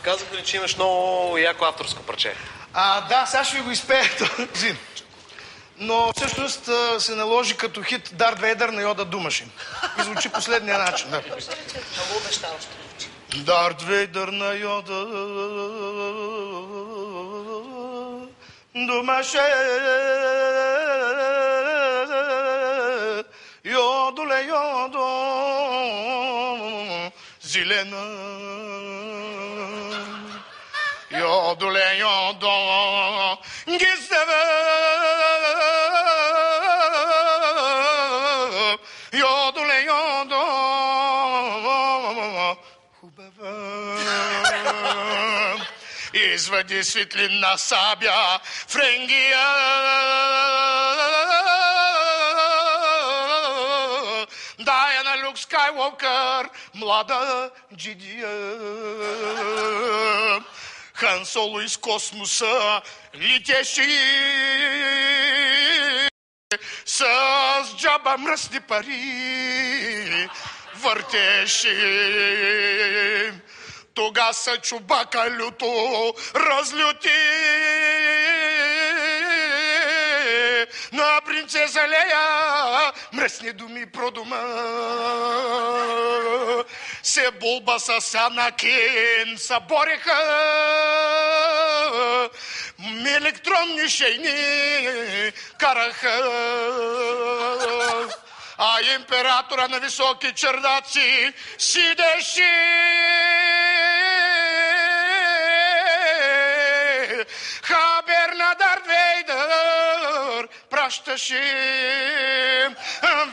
Казах ли, че имаш много яко авторско парче? Да, сега ще ви го изпея този. Но всъщност се наложи като хит Дарт Вейдър на Йода Думашин. И звучи последния начин. Да. Много обещаващо. Дарт Вейдър на Йода Думашин. Йодоле, йодо, зелена. Йодоле, йодо, гиздеве. Йодоле, йодо, хубава. Извади светлина сабя, френгия. Дая на Люк Скайуокър, млада джидия. Хан Соло из космоса летеше с джаба мръсни пари въртеше. Тога са Чубака люто разлюти на принцеса Лея мръсни думи продума. Се Булба с Анакин събореха, електронни шейни караха, а императора на високи чердаци сидеше. Хабер на Дарт Вейдър пращаше.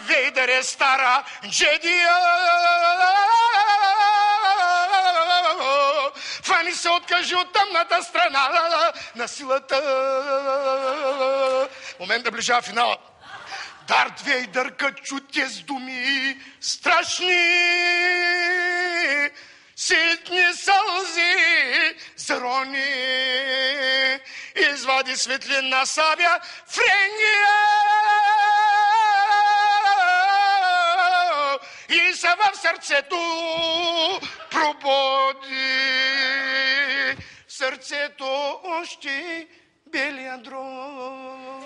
Вейдър е стара джедия. Фани се откажи от тъмната страна на силата. Момент да ближава финала. Дарт Вейдър качу тез думи страшни, ситни сълзи зарони, извади светлина сабя френгия и се в сърцето пробуди. В сърцето още белия дрон.